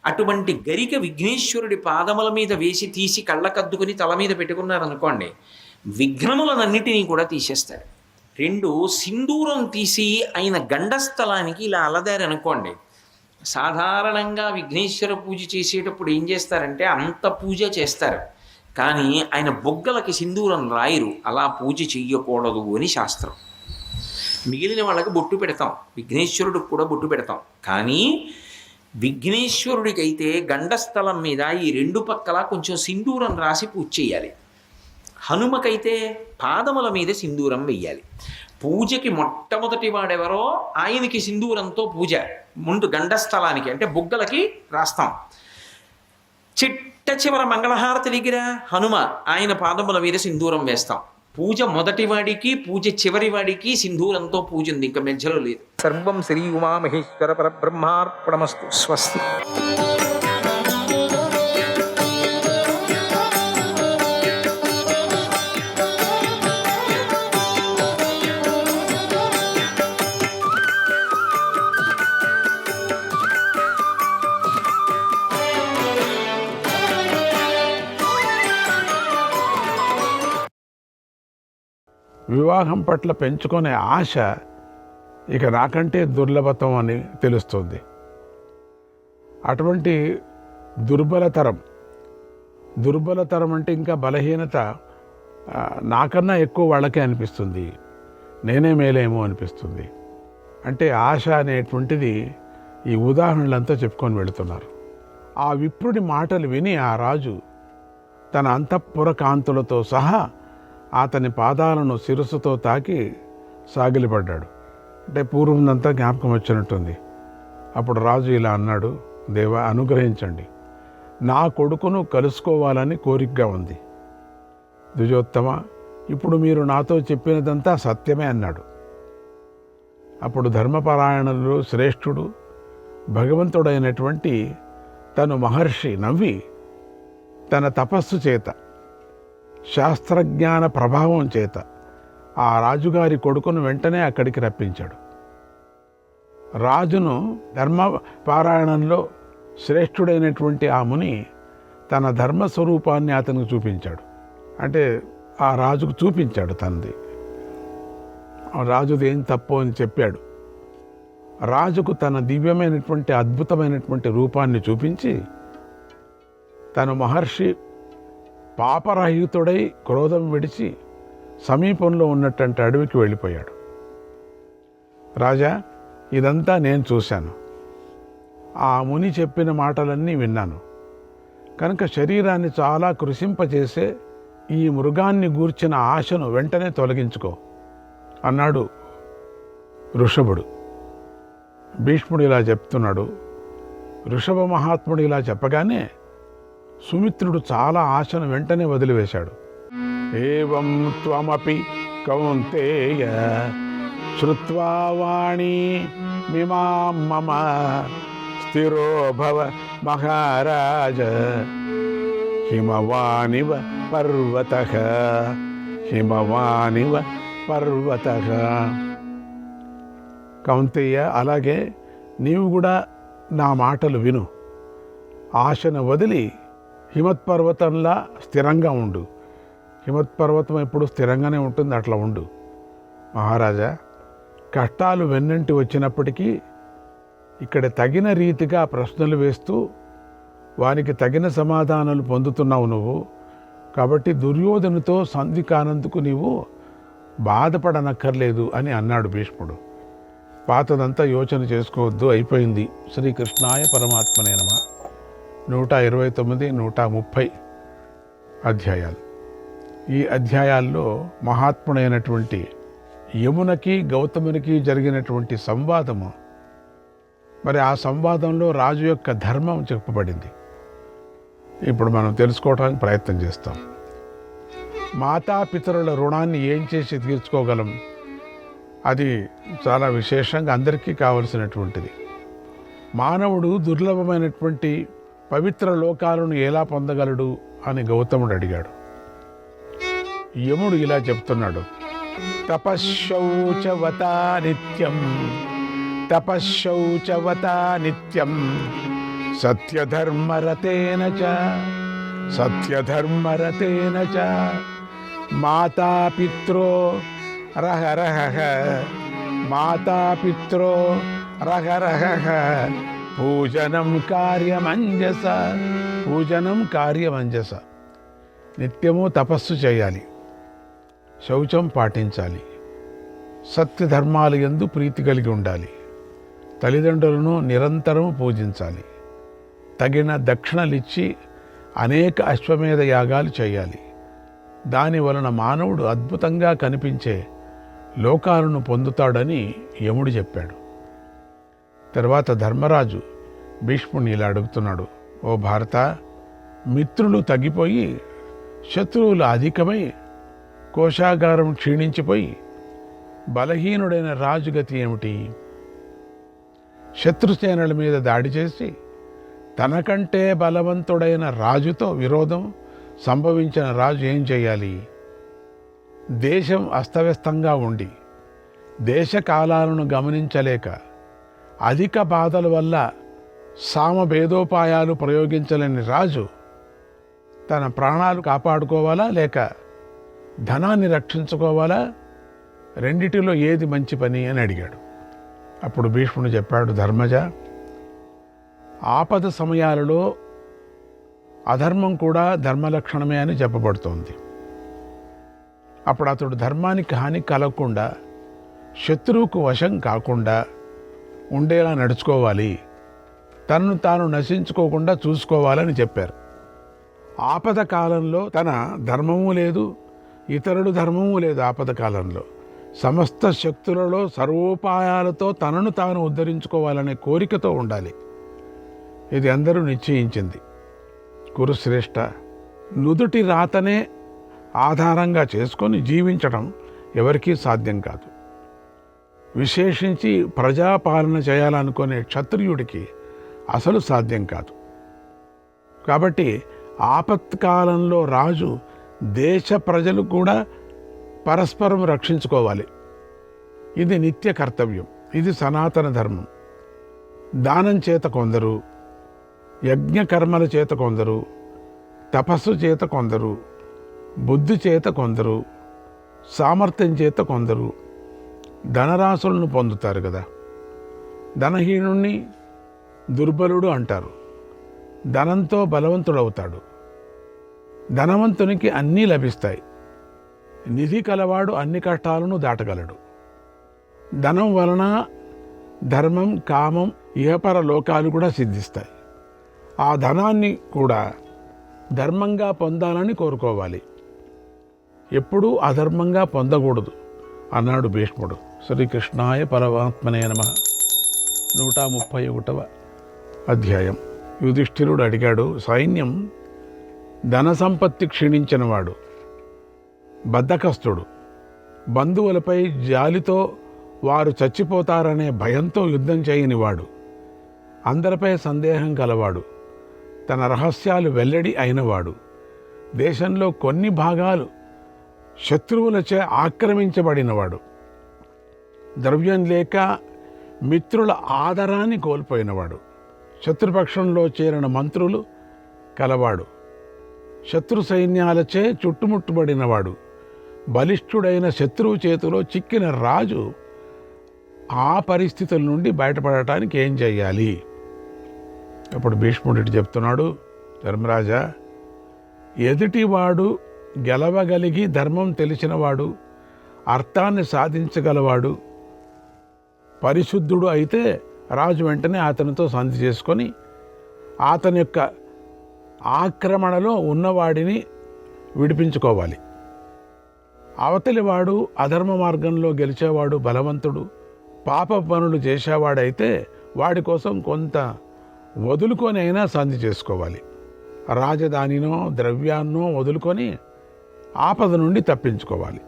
అటువంటి గరిక విఘ్నేశ్వరుడి పాదముల మీద వేసి తీసి కళ్ళకద్దుకుని తల మీద పెట్టుకున్నారనుకోండి, విఘ్నములనన్నిటినీ కూడా తీసేస్తాడు. 2 సింధూరం తీసి ఆయన గండస్థలానికి ఇలా అలదారనుకోండి. సాధారణంగా విఘ్నేశ్వర పూజ చేసేటప్పుడు ఏం చేస్తారంటే అంత పూజ చేస్తారు, కానీ ఆయన బొగ్గలకి సింధూరం రాయరు. అలా పూజ చెయ్యకూడదు అని శాస్త్రం. మిగిలిన వాళ్ళకి బొట్టు పెడతాం, విఘ్నేశ్వరుడికి కూడా బొట్టు పెడతాం, కానీ విఘ్నేశ్వరుడికైతే గండస్థలం మీద ఈ రెండు పక్కల కొంచెం సింధూరం రాసి పూజ చేయాలి. హనుమకైతే పాదముల మీద సింధూరం వెయ్యాలి. పూజకి మొట్టమొదటి వాడెవరో ఆయనకి సింధూరంతో పూజ ముందు గండస్థలానికి అంటే బుగ్గలకి రాస్తాం. చిట్ట చివర మంగళహారతి దగ్గర హనుమ ఆయన పాదముల మీద సింధూరం వేస్తాం. పూజ మొదటివాడికి పూజ చివరివాడికి సింధూరంతో పూజ ఉంది, ఇంకా మధ్యలో లేదు. సర్వం శ్రీ ఉమామహేశ్వర పరబ్రహ్మార్పణమస్తు. స్వస్తి. వివాహం పట్ల పెంచుకునే ఆశ ఇక నాకంటే దుర్లభతం అని తెలుస్తుంది. అటువంటి దుర్బలతరం అంటే ఇంకా బలహీనత నాకన్నా ఎక్కువ వాళ్ళకే అనిపిస్తుంది. నేనే మేలేమో అనిపిస్తుంది. అంటే ఆశ అనేటువంటిది ఈ ఉదాహరణలంతా చెప్పుకొని వెళుతున్నారు. ఆ విప్రుడి మాటలు విని ఆ రాజు తన అంతఃపుర కాంతులతో సహా అతని పాదాలను శిరస్సుతో తాకి సాగిలిపడ్డాడు. అంటే పూర్వందంతా జ్ఞాపకం వచ్చినట్టుంది. అప్పుడు రాజు ఇలా అన్నాడు, దేవా అనుగ్రహించండి, నా కొడుకును కలుసుకోవాలని కోరికగా ఉంది. ద్విజోత్తమ, ఇప్పుడు మీరు నాతో చెప్పినదంతా సత్యమే అన్నాడు. అప్పుడు ధర్మపరాయణులు శ్రేష్ఠుడు భగవంతుడైనటువంటి తను మహర్షి నవ్వి తన తపస్సు చేత శాస్త్రజ్ఞాన ప్రభావం చేత ఆ రాజుగారి కొడుకును వెంటనే అక్కడికి రప్పించాడు. రాజును ధర్మపారాయణంలో శ్రేష్ఠుడైనటువంటి ఆ ముని తన ధర్మస్వరూపాన్ని అతనికి చూపించాడు. అంటే ఆ రాజుకు చూపించాడు తనది, రాజుది ఏం తప్పు అని చెప్పాడు. రాజుకు తన దివ్యమైనటువంటి అద్భుతమైనటువంటి రూపాన్ని చూపించి తను మహర్షి పాపరహితుడై క్రోధం విడిచి సమీపంలో ఉన్నటువంటి అడవికి వెళ్ళిపోయాడు. రాజా, ఇదంతా నేను చూశాను, ఆ ముని చెప్పిన మాటలన్నీ విన్నాను. కనుక శరీరాన్ని చాలా కృషింపచేసే ఈ మృగాన్ని గూర్చిన ఆశను వెంటనే తొలగించుకో అన్నాడు ఋషభుడు. భీష్ముడు ఇలా చెప్తున్నాడు. ఋషభ మహాత్ముడు ఇలా చెప్పగానే సుమిత్రుడు చాలా ఆశను వెంటనే వదిలివేశాడు. ఏవం త్వమపి కౌంతేయ శ్రుత్వా వాణీ మిమాం మమ స్థిరో భవ మహారాజ హిమవానివ పర్వతః హిమవానివ పర్వతః. కౌంతేయ, అలాగే నీవు కూడా నా మాటలు విను. ఆశను వదిలి హిమత్పర్వతంలా స్థిరంగా ఉండు. హిమత్పర్వతం ఎప్పుడు స్థిరంగానే ఉంటుంది, అట్లా ఉండు. మహారాజా, కష్టాలు వెన్నంటి వచ్చినప్పటికీ ఇక్కడ తగిన రీతిగా ప్రశ్నలు వేస్తూ వారికి తగిన సమాధానాలు పొందుతున్నావు నువ్వు. కాబట్టి దుర్యోధనుతో సంధి కానందుకు నీవు బాధపడనక్కర్లేదు అని అన్నాడు భీష్ముడు. పాతదంతా యోచన చేసుకోవద్దు, అయిపోయింది. శ్రీకృష్ణాయ పరమాత్మనే నమః. 129, 130 అధ్యాయాలు. ఈ అధ్యాయాల్లో మహాత్ముడైనటువంటి యమునకి గౌతమునికి జరిగినటువంటి సంవాదము, మరి ఆ సంవాదంలో రాజు యొక్క ధర్మం చెప్పబడింది. ఇప్పుడు మనం తెలుసుకోవడానికి ప్రయత్నం చేస్తాం. మాతాపితరుల రుణాన్ని ఏం చేసి తీర్చుకోగలం? అది చాలా విశేషంగా అందరికీ కావలసినటువంటిది. మానవుడు దుర్లభమైనటువంటి పవిత్ర లోకాలను ఎలా పొందగలడు అని గౌతముడు అడిగాడు. యముడు ఇలా చెప్తున్నాడు. తపశ్శౌచవతా నిత్యం తపశ్శౌచవతా నిత్యం సత్యధర్మరతేన చ మాతాపిత్రో రహరహ మాతాపిత్రో రహరహ పూజనం కార్యమంజస. నిత్యము తపస్సు చేయాలి, శౌచం పాటించాలి, సత్యధర్మాలు యందు ప్రీతి కలిగి ఉండాలి, తల్లిదండ్రులను నిరంతరం పూజించాలి. తగిన దక్షిణలిచ్చి అనేక అశ్వమేధ యాగాలు చేయాలి. దాని వలన మానవుడు అద్భుతంగా కనిపించే లోకాలను పొందుతాడని యముడు చెప్పాడు. తర్వాత ధర్మరాజు భీష్ముని ఇలా అడుగుతున్నాడు, ఓ భారత, మిత్రులు తగ్గిపోయి శత్రువులు అధికమై కోశాగారం క్షీణించిపోయి బలహీనుడైన రాజుగతి ఏమిటి? శత్రుసేనల మీద దాడి చేసి తనకంటే బలవంతుడైన రాజుతో విరోధం సంభవించిన రాజు ఏం చేయాలి? దేశం అస్తవ్యస్తంగా ఉండి దేశకాలాలను గమనించలేక అధిక బాధల వల్ల సామభేదోపాయాలు ప్రయోగించలేని రాజు తన ప్రాణాలు కాపాడుకోవాలా లేక ధనాన్ని రక్షించుకోవాలా? రెండిటిలో ఏది మంచి పని అని అడిగాడు. అప్పుడు భీష్ముడు చెప్పాడు, ధర్మజ, ఆపద సమయాలలో అధర్మం కూడా ధర్మలక్షణమే అని చెప్పబడుతోంది. అప్పుడు అతడు ధర్మానికి హాని కలగకుండా శత్రువుకు వశం కాకుండా ఉండేలా నడుచుకోవాలి, తనను తాను నశించుకోకుండా చూసుకోవాలని చెప్పారు. ఆపద కాలంలో తన ధర్మము లేదు, ఇతరుడు ధర్మము లేదు. ఆపద కాలంలో సమస్త శక్తులలో సర్వోపాయాలతో తనను తాను ఉద్ధరించుకోవాలనే కోరికతో ఉండాలి. ఇది అందరూ నిశ్చయించింది. కురుశ్రేష్ఠ, నుదుటి రాతనే ఆధారంగా చేసుకొని జీవించడం ఎవరికీ సాధ్యం కాదు. విశేషించి ప్రజాపాలన చేయాలనుకునే క్షత్రియుడికి అసలు సాధ్యం కాదు. కాబట్టి ఆపత్కాలంలో రాజు దేశ ప్రజలు కూడా పరస్పరం రక్షించుకోవాలి. ఇది నిత్య కర్తవ్యం. ఇది సనాతన ధర్మం. దానం చేత కొందరు, యజ్ఞకర్మల చేత కొందరు, తపస్సు చేత కొందరు, బుద్ధి చేత కొందరు, సామర్థ్యం చేత కొందరు ధనరాశులను పొందుతారు కదా. ధనహీనుణ్ణి దుర్బలుడు అంటారు. ధనంతో బలవంతుడవుతాడు. ధనవంతునికి అన్నీ లభిస్తాయి. నిధి కలవాడు అన్ని కష్టాలను దాటగలడు. ధనం వలన ధర్మం, కామం, ఇహపర లోకాలు కూడా సిద్ధిస్తాయి. ఆ ధనాన్ని కూడా ధర్మంగా పొందాలని కోరుకోవాలి. ఎప్పుడూ అధర్మంగా పొందకూడదు అన్నాడు భీష్ముడు. శ్రీకృష్ణాయ పరమాత్మనే నమః. 131వ అధ్యాయం. యుధిష్ఠిరుడు అడిగాడు, సైన్యం ధన సంపత్తి క్షీణించినవాడు, బద్ధకస్తుడు, బంధువులపై జాలితో వారు చచ్చిపోతారనే భయంతో యుద్ధం చేయనివాడు, అందరిపై సందేహం కలవాడు, తన రహస్యాలు వెల్లడి అయినవాడు, దేశంలో కొన్ని భాగాలు శత్రువులచే ఆక్రమించబడినవాడు, ద్రవ్యం లేక మిత్రుల ఆదరాన్ని కోల్పోయినవాడు, శత్రుపక్షంలో చేరిన మంత్రులు కలవాడు, శత్రు సైన్యాలచే చుట్టుముట్టుబడినవాడు, బలిష్ఠుడైన శత్రువు చేతిలో చిక్కిన రాజు ఆ పరిస్థితుల నుండి బయటపడటానికి ఏం చెయ్యాలి? అప్పుడు భీష్ముడు చెప్తున్నాడు, ధర్మరాజా, ఎదుటివాడు గెలవగలిగి ధర్మం తెలిసినవాడు, అర్థాన్ని సాధించగలవాడు, పరిశుద్ధుడు అయితే రాజు వెంటనే అతనితో సంధి చేసుకొని అతని యొక్క ఆక్రమణలో ఉన్నవాడిని విడిపించుకోవాలి. అవతలివాడు అధర్మ మార్గంలో గెలిచేవాడు, బలవంతుడు, పాప పనులు చేసేవాడైతే వాడి కోసం కొంత వదులుకొని అయినా సంధి చేసుకోవాలి. రాజధానినో ద్రవ్యాన్నో వదులుకొని ఆపద నుండి తప్పించుకోవాలి.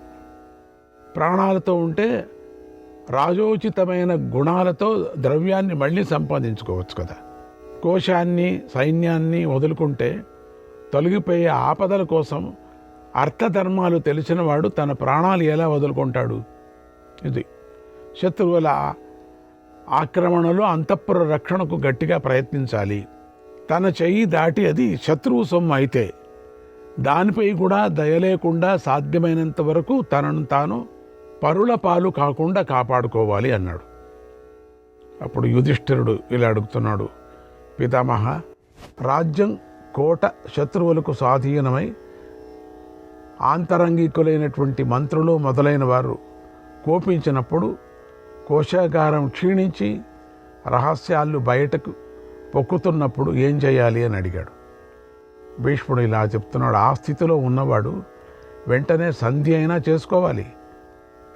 ప్రాణాలతో ఉంటే రాజోచితమైన గుణాలతో ద్రవ్యాన్ని మళ్ళీ సంపాదించుకోవచ్చు కదా. కోశాన్ని, సైన్యాన్ని వదులుకుంటే తొలగిపోయే ఆపదల కోసం అర్థధర్మాలు తెలిసినవాడు తన ప్రాణాలు ఎలా వదులుకుంటాడు? ఇది శత్రువుల ఆక్రమణలో అంతఃపుర రక్షణకు గట్టిగా ప్రయత్నించాలి. తన చెయ్యి దాటి అది శత్రువు సొమ్ము అయితే దానిపై కూడా దయలేకుండా సాధ్యమైనంత వరకు తనను తాను పరుల పాలు కాకుండా కాపాడుకోవాలి అన్నాడు. అప్పుడు యుధిష్ఠిరుడు ఇలా అడుగుతున్నాడు, పితామహ, రాజ్యం కోట శత్రువులకు స్వాధీనమై ఆంతరంగికులైనటువంటి మంత్రులు మొదలైన వారు కోపించినప్పుడు కోశాగారం క్షీణించి రహస్యాలు బయటకు పొక్కుతున్నప్పుడు ఏం చేయాలి అని అడిగాడు. భీష్ముడు ఇలా చెప్తున్నాడు, ఆ స్థితిలో ఉన్నవాడు వెంటనే సంధి అయినా చేసుకోవాలి,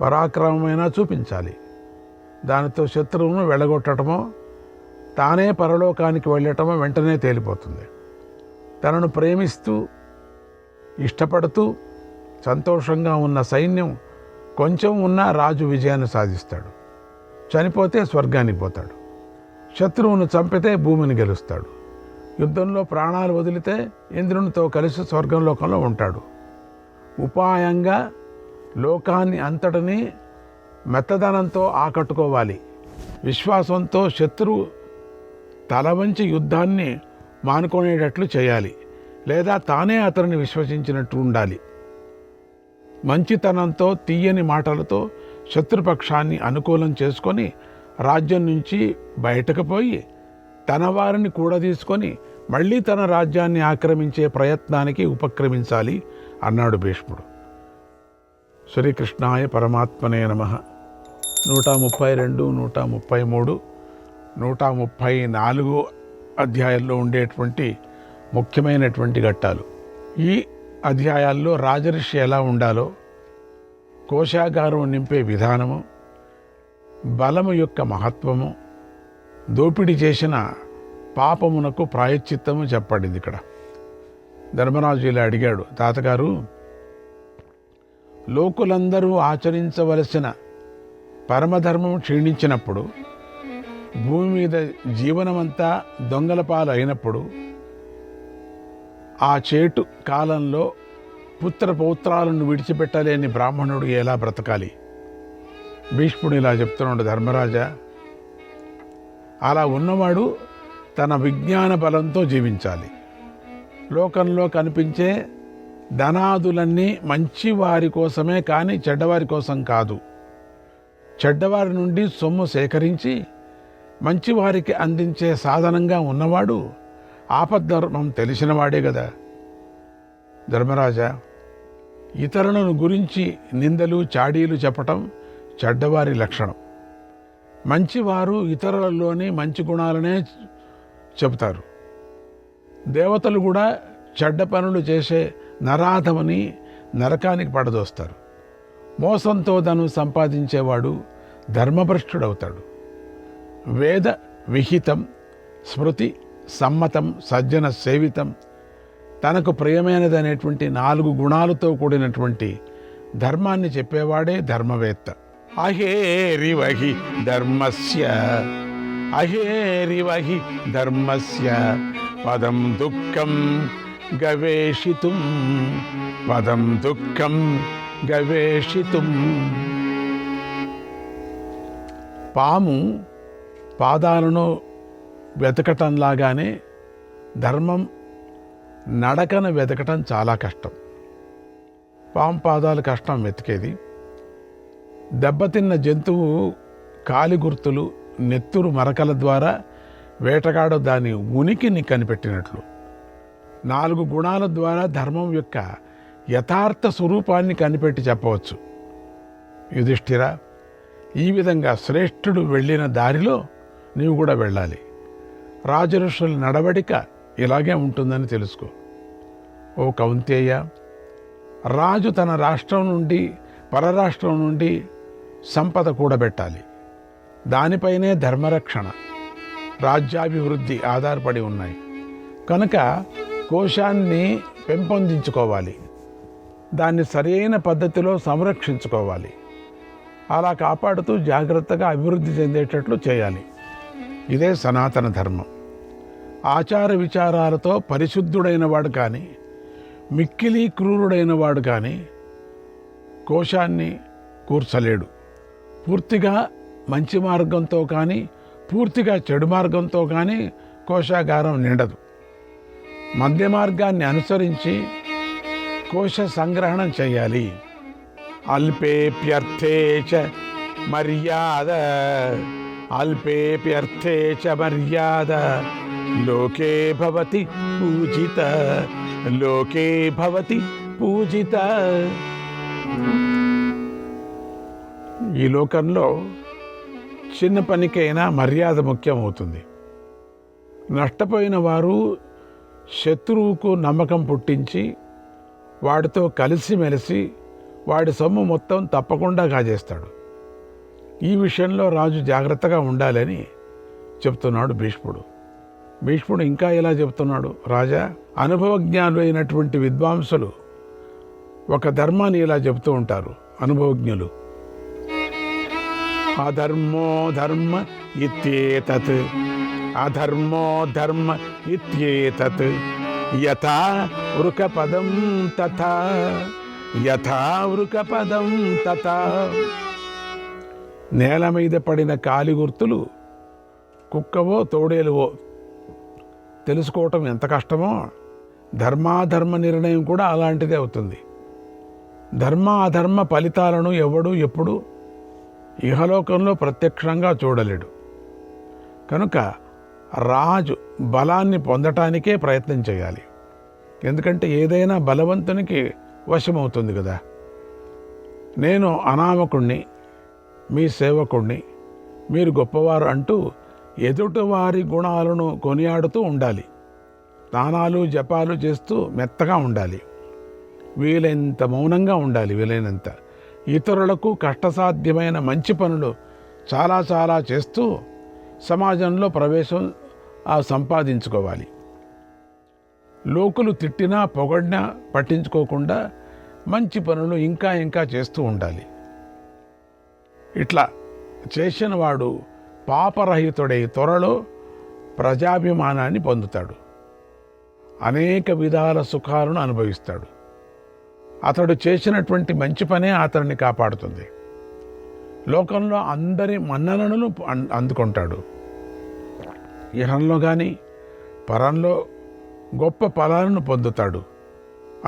పరాక్రమమైనా చూపించాలి. దానితో శత్రువును వెళ్ళగొట్టడమో తానే పరలోకానికి వెళ్ళటమో వెంటనే తేలిపోతుంది. తనను ప్రేమిస్తూ ఇష్టపడుతూ సంతోషంగా ఉన్న సైన్యం కొంచెం ఉన్నా రాజు విజయాన్ని సాధిస్తాడు. చనిపోతే స్వర్గానికి పోతాడు. శత్రువును చంపితే భూమిని గెలుస్తాడు. యుద్ధంలో ప్రాణాలు వదిలితే ఇంద్రునితో కలిసి స్వర్గంలోకంలో ఉంటాడు. ఉపాయంగా లోకాన్ని అంతటినీ మెత్తదనంతో ఆకట్టుకోవాలి. విశ్వాసంతో శత్రువు తల వంచి యుద్ధాన్ని మానుకునేటట్లు చేయాలి, లేదా తానే అతనిని విశ్వసించినట్టు ఉండాలి. మంచితనంతో తీయని మాటలతో శత్రుపక్షాన్ని అనుకూలం చేసుకొని రాజ్యం నుంచి బయటకు పోయి తన వారిని కూడా తీసుకొని మళ్ళీ తన రాజ్యాన్ని ఆక్రమించే ప్రయత్నానికి ఉపక్రమించాలి అన్నాడు భీష్ముడు. శ్రీకృష్ణాయ పరమాత్మనే నమః. 132, 133, 134 అధ్యాయాల్లో ఉండేటువంటి ముఖ్యమైనటువంటి ఘట్టాలు. ఈ అధ్యాయాల్లో రాజర్షి ఎలా ఉండాలో, కోశాగారం నింపే విధానము, బలము యొక్క మహత్వము, దోపిడీ చేసిన పాపమునకు ప్రాయశ్చిత్తము చెప్పబడింది. ఇక్కడ ధర్మరాజు ఇలా అడిగాడు, తాతగారు, లోకులందరూ ఆచరించవలసిన పరమధర్మం క్షీణించినప్పుడు, భూమి మీద జీవనమంతా దొంగల పాలు అయినప్పుడు, ఆ చేటు కాలంలో పుత్ర పౌత్రాలను విడిచిపెట్టలేని బ్రాహ్మణుడు ఎలా బ్రతకాలి? భీష్ముడు ఇలా చెప్తున్నాడు, ధర్మరాజా, అలా ఉన్నవాడు తన విజ్ఞాన బలంతో జీవించాలి. లోకంలో కనిపించే ధనాదులన్నీ మంచివారి కోసమే కానీ చెడ్డవారి కోసం కాదు. చెడ్డవారి నుండి సొమ్ము సేకరించి మంచివారికి అందించే సాధనంగా ఉన్నవాడు ఆపద్ధర్మం తెలిసినవాడే కదా. ధర్మరాజా, ఇతరులను గురించి నిందలు చాడీలు చెప్పటం చెడ్డవారి లక్షణం. మంచివారు ఇతరులలోని మంచి గుణాలనే చెబుతారు. దేవతలు కూడా చెడ్డ పనులు చేసే నరాధమని నరకానికి పడదోస్తారు. మోసంతో ధనం సంపాదించేవాడు ధర్మభ్రష్టుడవుతాడు. వేద విహితం, స్మృతి సమ్మతం, సజ్జన సేవితం, తనకు ప్రియమైనదనేటువంటి 4 గుణాలతో కూడినటువంటి ధర్మాన్ని చెప్పేవాడే ధర్మవేత్త. అహేరివహి ధర్మస్య, అహేరివహి ధర్మస్య పదం దుఃఖం గవేషితుం, పదం దుఃఖం గవేషితుం. పాము పాదాలను వెతకటంలాగానే ధర్మం నడకను వెతకటం చాలా కష్టం. పాము పాదాలు కష్టం వెతికేది. దెబ్బతిన్న జంతువు కాలి గుర్తులు, నెత్తురు మరకల ద్వారా వేటగాడు దాని ఉనికిని కనిపెట్టినట్లు 4 గుణాల ద్వారా ధర్మం యొక్క యథార్థ స్వరూపాన్ని కనిపెట్టి చెప్పవచ్చు. యుధిష్ఠిర, ఈ విధంగా శ్రేష్ఠుడు వెళ్ళిన దారిలో నీవు కూడా వెళ్ళాలి. రాజఋషుల నడవడిక ఇలాగే ఉంటుందని తెలుసుకో. ఓ కౌంతేయ, రాజు తన రాష్ట్రం నుండి పరరాష్ట్రం నుండి సంపద కూడబెట్టాలి. దానిపైనే ధర్మరక్షణ, రాజ్యాభివృద్ధి ఆధారపడి ఉన్నాయి. కనుక కోశాన్ని పెంపొందించుకోవాలి, దాన్ని సరైన పద్ధతిలో సంరక్షించుకోవాలి. అలా కాపాడుతూ జాగ్రత్తగా అభివృద్ధి చెందేటట్లు చేయాలి. ఇదే సనాతన ధర్మం. ఆచార విచారాలతో పరిశుద్ధుడైన వాడు కానీ, మిక్కిలి క్రూరుడైన వాడు కానీ కోశాన్ని కూర్చలేడు. పూర్తిగా మంచి మార్గంతో కానీ, పూర్తిగా చెడు మార్గంతో కానీ కోశాగారం నిండదు. మధ్య మార్గాన్ని అనుసరించి కోశ సంగ్రహణం చేయాలి. అల్పేప్యర్థే చ మర్యాద, అల్పేప్యర్థే చ మర్యాద, లోకే భవతి పూజిత, లోకే భవతి పూజిత. ఈ లోకంలో చిన్న పనికైనా మర్యాద ముఖ్యం అవుతుంది. నష్టపోయిన వారు శత్రువుకు నమ్మకం పుట్టించి వాడితో కలిసిమెలిసి వాడి సొమ్ము మొత్తం తప్పకుండా కాజేస్తాడు. ఈ విషయంలో రాజు జాగ్రత్తగా ఉండాలని చెప్తున్నాడు భీష్ముడు. భీష్ముడు ఇంకా ఇలా చెప్తున్నాడు, రాజా, అనుభవజ్ఞానులు అయినటువంటి విద్వాంసులు ఒక ధర్మాన్ని ఇలా చెప్తూ ఉంటారు. అనుభవజ్ఞులు, అధర్మో ధర్మ ఇత్యేతత్, అధర్మో ధర్మ ఇత్యేతత్, యథా వృకపదం తథా, యథా వృకపదం తథా. నేల మీద పడిన కాలి గుర్తులు కుక్కవో తోడేలువో తెలుసుకోవటం ఎంత కష్టమో, ధర్మాధర్మ నిర్ణయం కూడా అలాంటిదే అవుతుంది. ధర్మ అధర్మ ఫలితాలను ఎవడు ఎప్పుడు ఇహలోకంలో ప్రత్యక్షంగా చూడలేడు. కనుక రాజు బలాన్ని పొందటానికే ప్రయత్నం చేయాలి. ఎందుకంటే ఏదైనా బలవంతునికి వశమవుతుంది కదా. నేను అనామకుణ్ణి, మీ సేవకుణ్ణి, మీరు గొప్పవారు అంటూ ఎదుటివారి గుణాలను కొనియాడుతూ ఉండాలి. దానాలు జపాలు చేస్తూ మెత్తగా ఉండాలి. వీలైనంత మౌనంగా ఉండాలి. వీలైనంత ఇతరులకు కష్టసాధ్యమైన మంచి పనులు చాలా చాలా చేస్తూ సమాజంలో ప్రవేశం సంపాదించుకోవాలి. లోకులు తిట్టినా పొగడినా పట్టించుకోకుండా మంచి పనులు ఇంకా ఇంకా చేస్తూ ఉండాలి. ఇట్లా చేసిన వాడు పాపరహితుడై త్వరలో ప్రజాభిమానాన్ని పొందుతాడు. అనేక విధాల సుఖాలను అనుభవిస్తాడు. అతడు చేసినటువంటి మంచి పనే అతడిని కాపాడుతుంది. లోకంలో అందరి మన్ననలను అందుకుంటాడు. ఇహంలో కానీ పరంలో గొప్ప ఫలాలను పొందుతాడు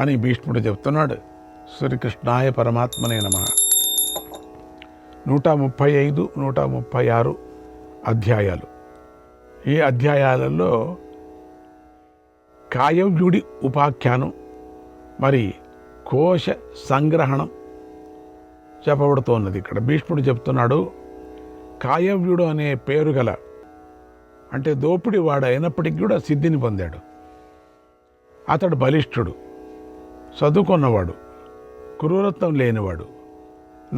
అని భీష్ముడు చెప్తున్నాడు. శ్రీకృష్ణాయ పరమాత్మనే నమః. 135, 136 అధ్యాయాలు. ఈ అధ్యాయాలలో కాయవ్యుడి ఉపాఖ్యానం మరి కోశ సంగ్రహణం చెప్పబడుతున్నది. ఇక్కడ భీష్ముడు చెప్తున్నాడు, కాయవ్యుడు అనే పేరు గల, అంటే దోపిడి వాడు అయినప్పటికీ కూడా సిద్ధిని పొందాడు. అతడు బలిష్ఠుడు, చదువుకున్నవాడు, క్రూరత్వం లేనివాడు,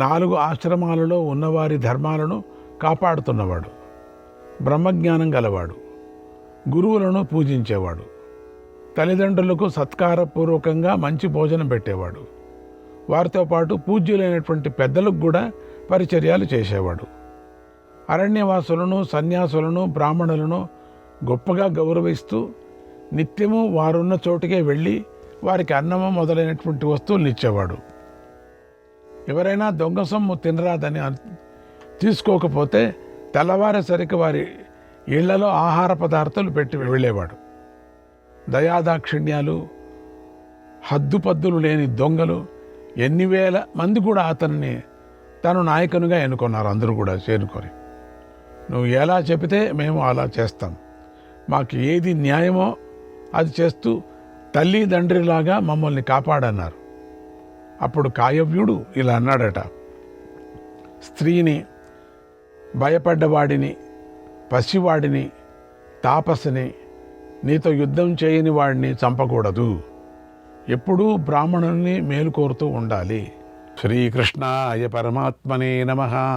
4 ఆశ్రమాలలో ఉన్నవారి ధర్మాలను కాపాడుతున్నవాడు, బ్రహ్మజ్ఞానం గలవాడు, గురువులను పూజించేవాడు, తల్లిదండ్రులకు సత్కారపూర్వకంగా మంచి భోజనం పెట్టేవాడు, వారితో పాటు పూజ్యులైనటువంటి పెద్దలకు కూడా పరిచర్యలు చేసేవాడు, అరణ్యవాసులను సన్యాసులను బ్రాహ్మణులను గొప్పగా గౌరవిస్తూ నిత్యము వారున్న చోటుకే వెళ్ళి వారికి అన్నము మొదలైనటువంటి వస్తువులను ఇచ్చేవాడు. ఎవరైనా దొంగ సొమ్ము తినరాదని తీసుకోకపోతే తెల్లవారేసరికి వారి ఇళ్లలో ఆహార పదార్థాలు పెట్టి వెళ్ళేవాడు. దయాదాక్షిణ్యాలు, హద్దుపద్దులు లేని దొంగలు ఎన్ని వేల మంది కూడా అతన్ని తను నాయకునిగా ఎన్నుకున్నారు. అందరూ కూడా చేరుకొని, నువ్వు ఎలా చెబితే మేము అలా చేస్తాం, మాకు ఏది న్యాయమో అది చేస్తూ తల్లిదండ్రిలాగా మమ్మల్ని కాపాడన్నారు. అప్పుడు కాయవ్యుడు ఇలా అన్నాడట, స్త్రీని, భయపడ్డవాడిని, పసివాడిని, తాపసిని, నీతో యుద్ధం చేయని వాడిని చంపకూడదు. ఎప్పుడూ బ్రాహ్మణుల్ని మేలు కోరుతూ ఉండాలి. శ్రీకృష్ణాయ పరమాత్మనే నమః.